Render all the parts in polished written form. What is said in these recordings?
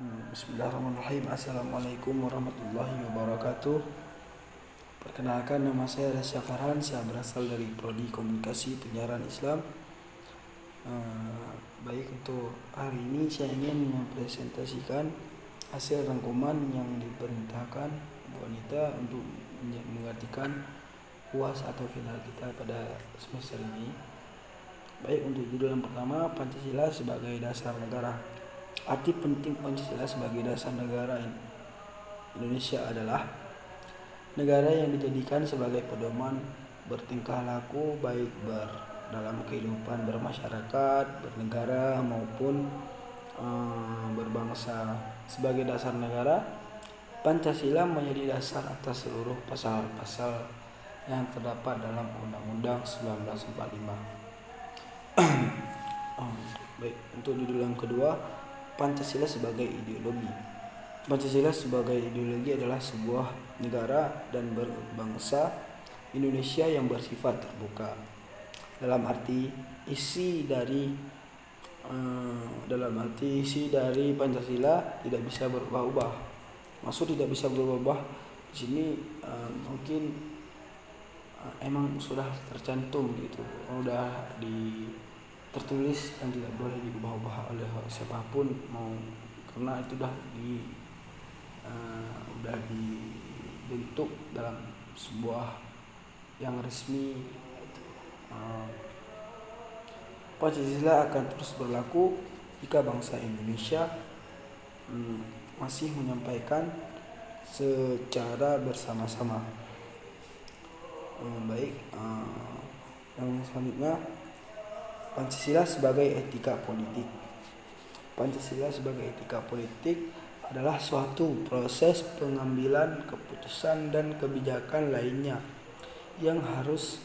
Bismillahirrahmanirrahim. Assalamualaikum warahmatullahi wabarakatuh. Perkenalkan, nama saya Rasya Farhan. Saya berasal dari Prodi Komunikasi Penyiaran Islam. Baik, untuk hari ini saya ingin mempresentasikan hasil rangkuman yang diperintahkan wanita untuk menggantikan UAS atau final kita pada semester ini. Baik, untuk judul yang pertama, Pancasila sebagai dasar negara. Arti penting Pancasila sebagai dasar negara Indonesia adalah negara yang dijadikan sebagai pedoman bertingkah laku baik dalam kehidupan bermasyarakat, bernegara maupun berbangsa. Sebagai dasar negara, Pancasila menjadi dasar atas seluruh pasal-pasal yang terdapat dalam Undang-Undang 1945. Baik, untuk judul yang kedua, Pancasila sebagai ideologi. Pancasila sebagai ideologi adalah sebuah negara dan berbangsa Indonesia yang bersifat terbuka. Dalam arti isi dari Pancasila tidak bisa berubah-ubah. Maksud tidak bisa berubah di sini mungkin emang sudah tercantum gitu, sudah tertulis dan tidak boleh diubah-ubah oleh siapapun karena itu udah dibentuk dalam sebuah yang resmi. Pancasila akan terus berlaku jika bangsa Indonesia masih menyampaikan secara bersama-sama. Yang selanjutnya, Pancasila sebagai etika politik. Pancasila sebagai etika politik adalah suatu proses pengambilan keputusan dan kebijakan lainnya yang harus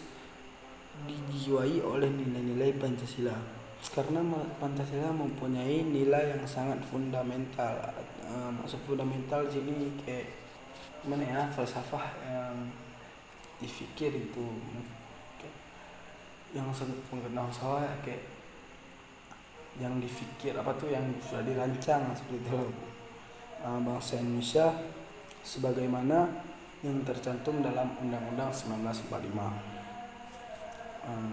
dijiwai oleh nilai-nilai Pancasila. Karena Pancasila mempunyai nilai yang sangat fundamental. Maksud fundamental di sini kayak gimana ya, falsafah yang difikir itu, yang mengenal saya kayak yang difikir yang sudah dirancang seperti itu bangsa Indonesia sebagaimana yang tercantum dalam Undang-Undang 1945.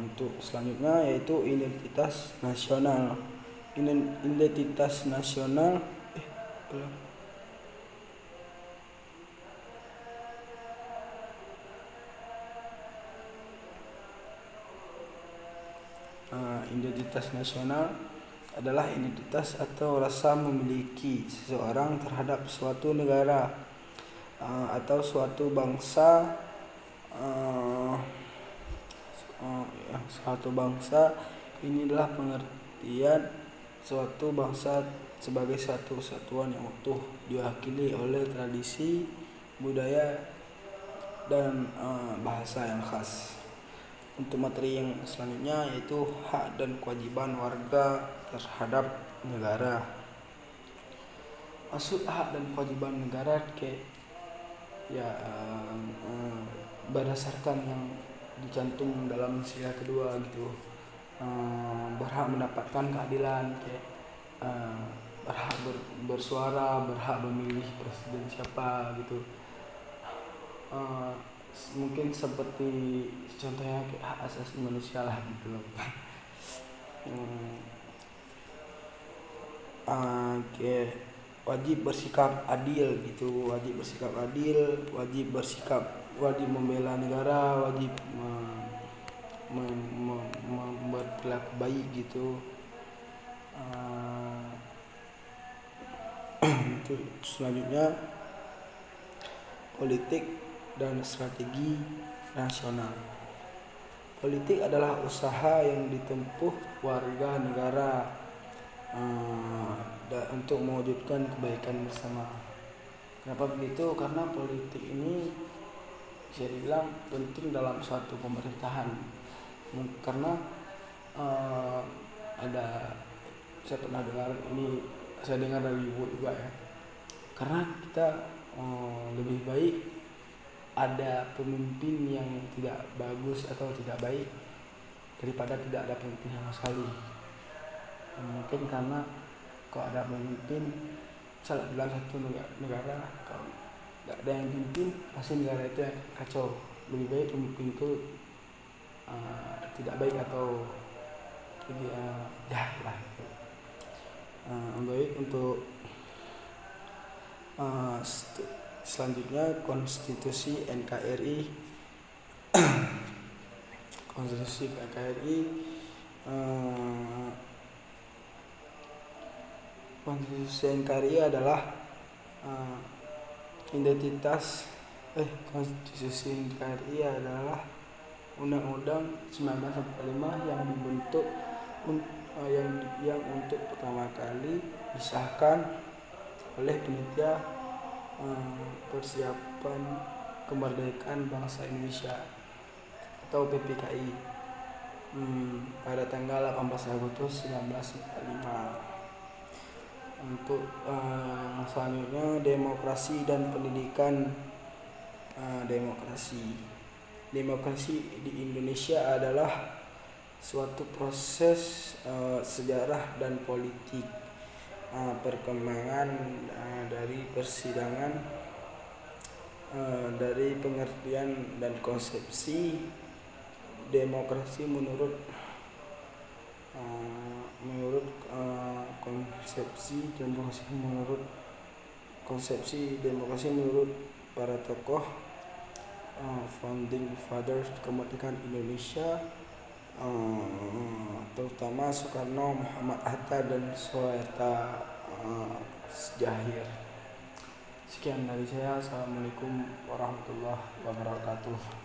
Untuk selanjutnya yaitu identitas nasional. Identitas nasional Identitas nasional adalah identitas atau rasa memiliki seseorang terhadap suatu negara atau suatu bangsa. Suatu bangsa ini adalah pengertian suatu bangsa sebagai satu kesatuan yang utuh, diwakili oleh tradisi, budaya, dan bahasa yang khas. Untuk materi yang selanjutnya yaitu hak dan kewajiban warga terhadap negara. Maksud hak dan kewajiban negara berdasarkan yang dicantum dalam sila kedua gitu. Berhak mendapatkan keadilan, berhak bersuara, berhak memilih presiden siapa gitu. Mungkin seperti contohnya kayak hak asasi manusia lah gitu loh. Wajib bersikap adil gitu, wajib membela negara, wajib berperilaku baik gitu. Selanjutnya, politik dan strategi nasional. Politik adalah usaha yang ditempuh warga negara untuk mewujudkan kebaikan bersama. Kenapa begitu? Karena politik ini bisa dibilang penting dalam suatu pemerintahan. Karena saya dengar dari ibu juga ya. Karena kita lebih baik ada pemimpin yang tidak bagus atau tidak baik daripada tidak ada pemimpin sama sekali. Mungkin karena kalau ada pemimpin salah dalam satu negara kalau nggak ada yang pimpin pasti negara itu yang kacau. Lebih baik pemimpin itu tidak baik atau jahat lah. Baik untuk selanjutnya konstitusi NKRI. Konstitusi NKRI Konstitusi NKRI adalah Konstitusi NKRI adalah Undang-Undang 1945 yang dibentuk yang untuk pertama kali disahkan oleh Panitia Persiapan Kemerdekaan Bangsa Indonesia atau PPKI pada tanggal 18 Agustus 1945. Untuk selanjutnya demokrasi dan pendidikan. Demokrasi di Indonesia adalah suatu proses sejarah dan politik perkembangan dari persidangan dari pengertian dan konsepsi demokrasi menurut konsepsi demokrasi menurut para tokoh founding fathers kemerdekaan Indonesia, terutama Soekarno, Muhammad Hatta dan Soeharto Sjahir. Sekian dari saya. Assalamualaikum warahmatullahi wabarakatuh.